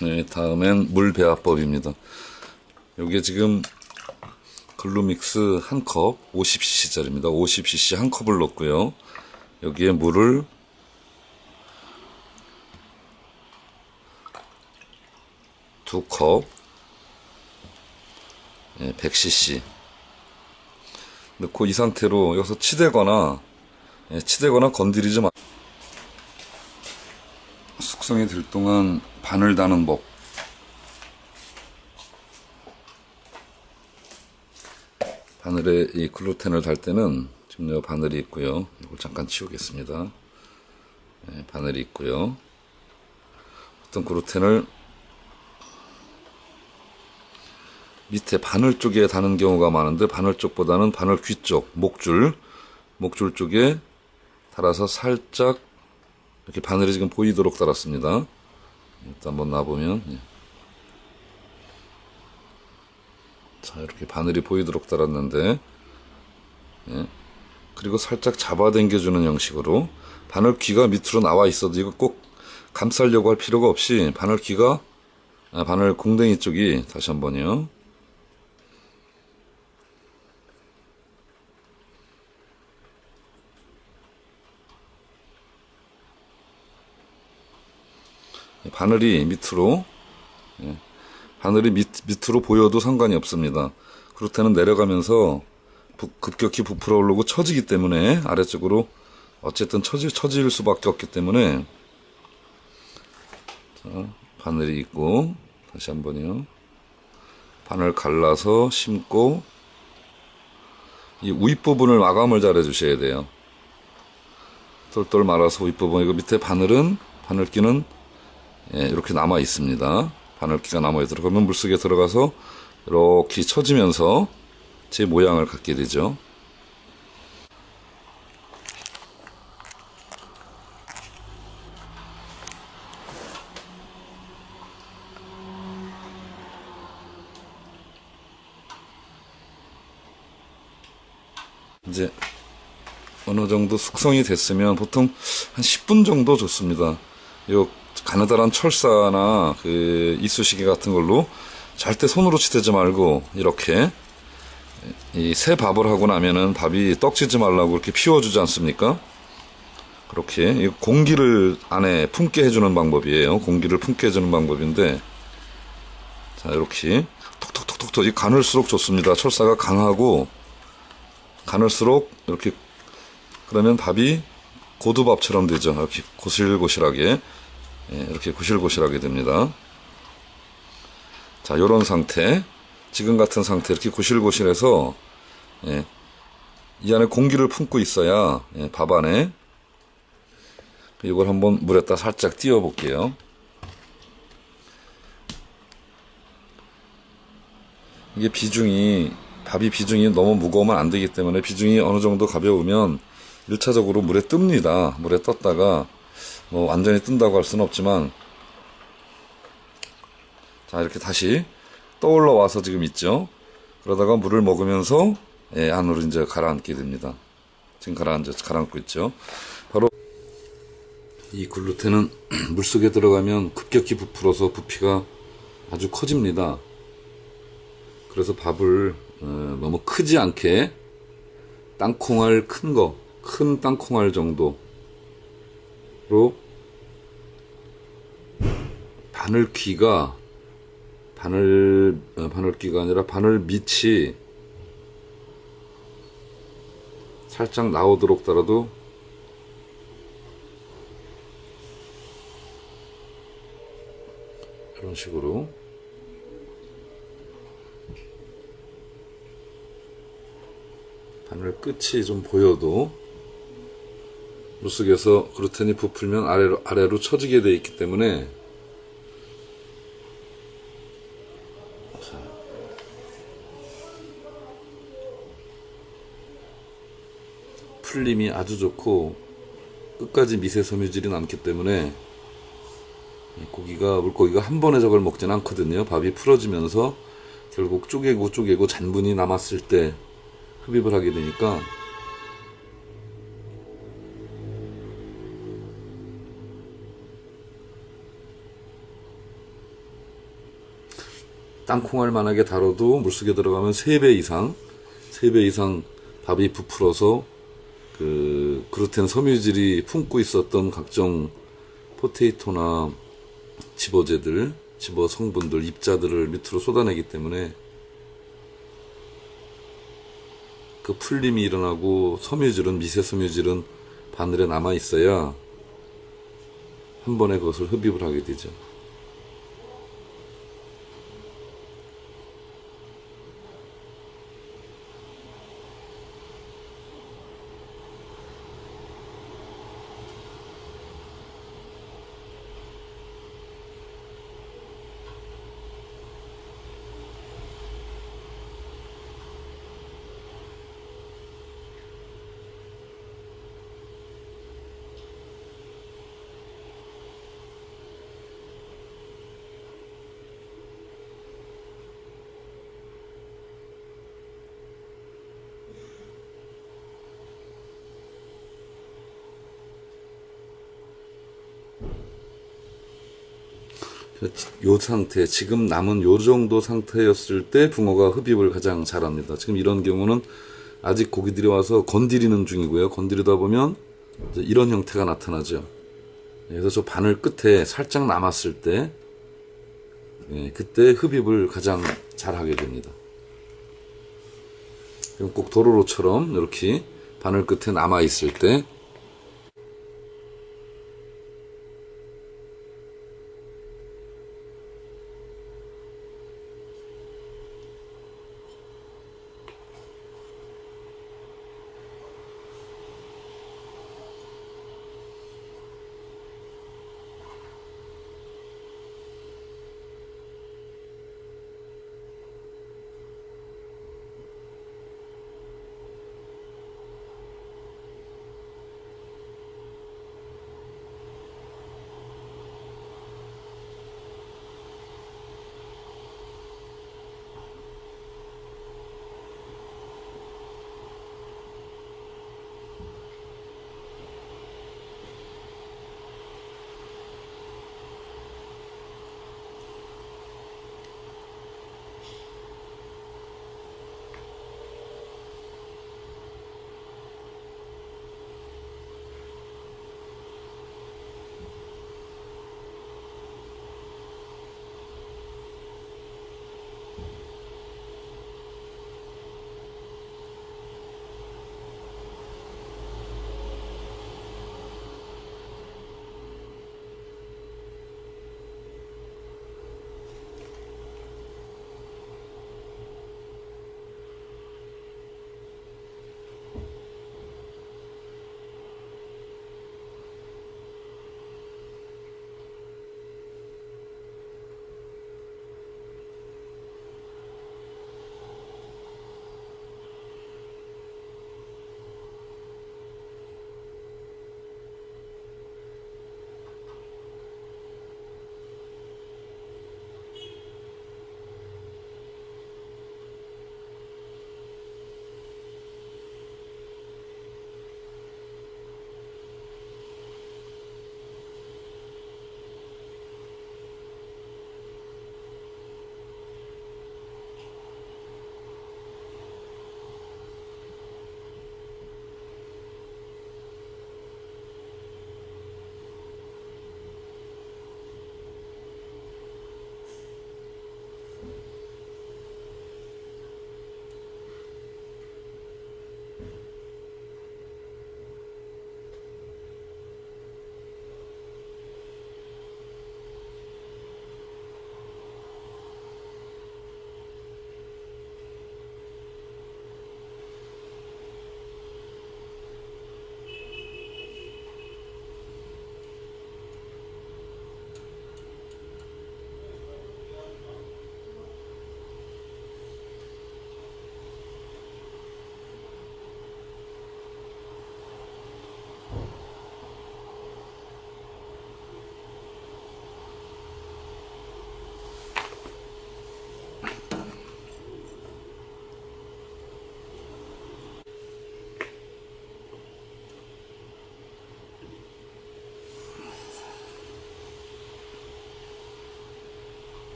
네, 다음엔 물 배합법입니다. 요게 지금 글루믹스 한 컵 50cc짜리입니다. 50cc 한 컵을 넣고요. 여기에 물을 두 컵 100cc 넣고 이 상태로 여기서 치대거나 건드리지 마. 숙성이 될 동안 바늘 다는 법. 바늘에 이 글루텐을 달 때는 지금 여기 바늘이 있고요. 이걸 잠깐 치우겠습니다. 바늘이 있고요. 어떤 글루텐을 밑에 바늘 쪽에 다는 경우가 많은데 바늘 쪽보다는 바늘 귀 쪽, 목줄 쪽에 달아서 살짝 이렇게 바늘이 지금 보이도록 달았습니다. 일단 한번 놔보면, 자, 이렇게 바늘이 보이도록 달았는데, 그리고 살짝 잡아당겨주는 형식으로 바늘 귀가 밑으로 나와 있어도 이거 꼭 감싸려고 할 필요가 없이 바늘 귀가, 바늘 공댕이 쪽이 다시 한번요. 바늘이 밑으로, 바늘이 밑으로 보여도 상관이 없습니다. 그루텐은 내려가면서 급격히 부풀어 오르고 처지기 때문에 아래쪽으로 어쨌든 처질 수밖에 없기 때문에, 자, 바늘이 있고 다시 한번요. 바늘 갈라서 심고 이 윗부분을 마감을 잘 해주셔야 돼요. 똘똘 말아서 윗부분, 이거 밑에 바늘끼는 이렇게 남아 있습니다. 바늘기가 남아 있도록 하면 물속에 들어가서 이렇게 처지면서 제 모양을 갖게 되죠. 이제 어느 정도 숙성이 됐으면 보통 한 10분 정도 좋습니다. 요 가느다란 철사나 그 이쑤시개 같은 걸로 절대 손으로 치대지 말고 이렇게 이 새 밥을 하고 나면은 밥이 떡지지 말라고 이렇게 피워주지 않습니까? 그렇게 공기를 안에 품게 해주는 방법이에요. 공기를 품게 해주는 방법인데, 자, 이렇게 톡톡톡톡톡, 이 가늘수록 좋습니다. 철사가 강하고 가늘수록 이렇게, 그러면 밥이 고두밥처럼 되죠. 이렇게 고실고실하게, 이렇게 고실고실하게 됩니다. 자, 요런 상태, 지금 같은 상태, 이렇게 고실고실해서, 이 안에 공기를 품고 있어야, 밥 안에, 이걸 한번 물에다 살짝 띄워 볼게요. 이게 밥이 비중이 너무 무거우면 안 되기 때문에 비중이 어느 정도 가벼우면 1차적으로 물에 뜹니다. 물에 떴다가, 뭐 완전히 뜬다고 할 수는 없지만, 자, 이렇게 다시 떠올라 와서 지금 있죠. 그러다가 물을 먹으면서 안으로 이제 가라앉게 됩니다. 지금 가라앉고 있죠. 바로 이 글루텐은 물속에 들어가면 급격히 부풀어서 부피가 아주 커집니다. 그래서 밥을 너무 크지 않게 땅콩알 큰 땅콩알 정도로 바늘귀가 아니라 바늘 밑이 살짝 나오도록 달아도 이런 식으로 바늘 끝이 좀 보여도 물속에서 글루텐이 부풀면 아래로 처지게 되어 있기 때문에, 풀림이 아주 좋고 끝까지 미세 섬유질이 남기 때문에 물고기가 한 번에 저걸 먹진 않거든요. 밥이 풀어지면서 결국 쪼개고 잔분이 남았을 때 흡입을 하게 되니까, 땅콩알 만하게 다뤄도 물속에 들어가면 3배 이상, 3배 이상 밥이 부풀어서 그 글루텐 섬유질이 품고 있었던 각종 포테이토나 집어제들, 집어 성분들, 입자들을 밑으로 쏟아내기 때문에 그 풀림이 일어나고 섬유질은, 미세 섬유질은 바늘에 남아 있어야 한 번에 그것을 흡입을 하게 되죠. 요 상태, 지금 남은 요 정도 상태였을 때 붕어가 흡입을 가장 잘합니다. 지금 이런 경우는 아직 고기들이 와서 건드리는 중이고요. 건드리다 보면 이제 이런 형태가 나타나죠. 그래서 저 바늘 끝에 살짝 남았을 때, 그때 흡입을 가장 잘하게 됩니다. 그럼 꼭 도로로처럼 이렇게 바늘 끝에 남아있을 때,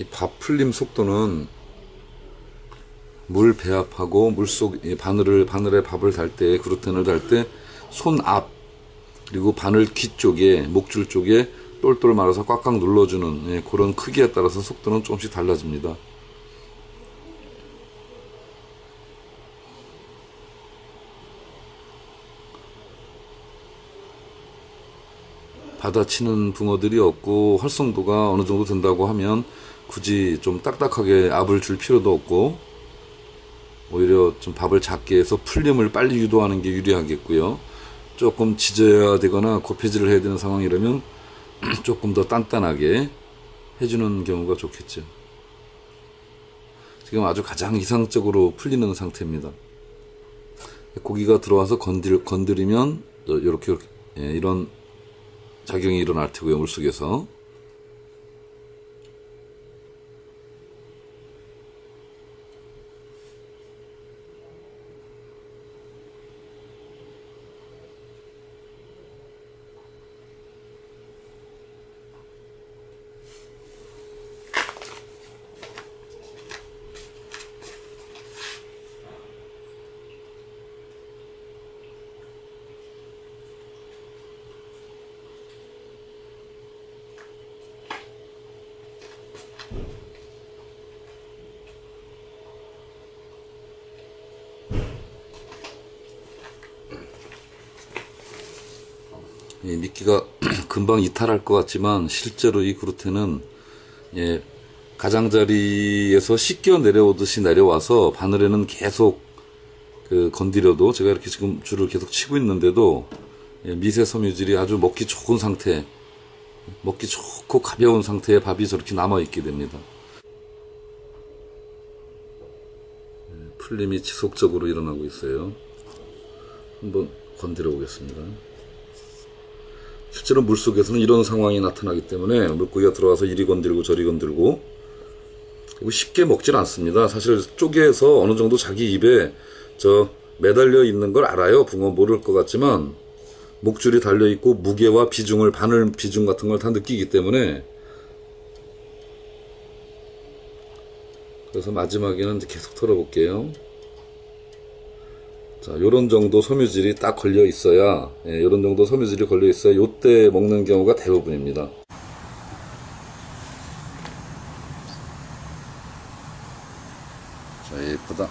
이 밥 풀림 속도는 물 배합하고 물속 바늘에 밥을 달 때, 그루텐을 달 때 손 앞 그리고 바늘 귀 쪽에, 목줄 쪽에 똘똘 말아서 꽉꽉 눌러주는 그런 크기에 따라서 속도는 조금씩 달라집니다. 받아치는 붕어들이 없고 활성도가 어느 정도 된다고 하면 굳이 좀 딱딱하게 압을 줄 필요도 없고, 오히려 좀 밥을 작게 해서 풀림을 빨리 유도하는 게 유리하겠고요. 조금 지져야 되거나 곱해질을 해야 되는 상황이라면 조금 더 단단하게 해주는 경우가 좋겠죠. 지금 아주 가장 이상적으로 풀리는 상태입니다. 고기가 들어와서 건드리면 이렇게 이런 작용이 일어날 테고요, 물속에서. 미끼가 금방 이탈할 것 같지만 실제로 이 그루텐은 가장자리에서 씻겨 내려오듯이 내려와서 바늘에는 계속 건드려도, 제가 이렇게 지금 줄을 계속 치고 있는데도 미세 섬유질이 아주 먹기 좋은 상태, 먹기 좋고 가벼운 상태의 밥이 저렇게 남아있게 됩니다. 풀림이 지속적으로 일어나고 있어요. 한번 건드려 보겠습니다. 실제로 물속에서는 이런 상황이 나타나기 때문에 물고기가 들어와서 이리 건들고 저리 건들고, 그리고 쉽게 먹질 않습니다. 사실 쪼개서 어느 정도 자기 입에 매달려 있는 걸 알아요. 붕어 모를 것 같지만 목줄이 달려 있고 무게와 비중을, 바늘 비중 같은 걸 다 느끼기 때문에. 그래서 마지막에는 이제 계속 털어볼게요. 자, 요런 정도 섬유질이 딱 걸려 있어야, 요런 정도 섬유질이 걸려 있어야 요때 먹는 경우가 대부분입니다. 자, 예쁘다.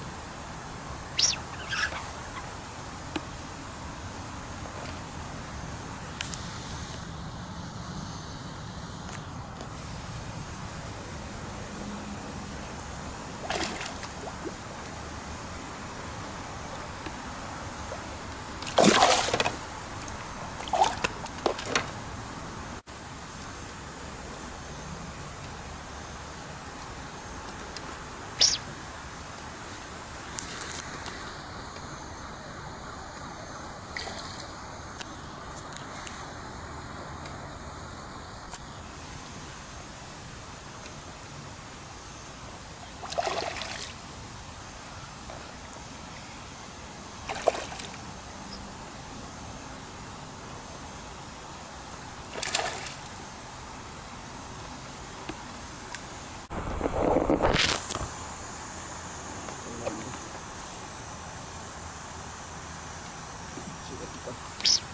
지금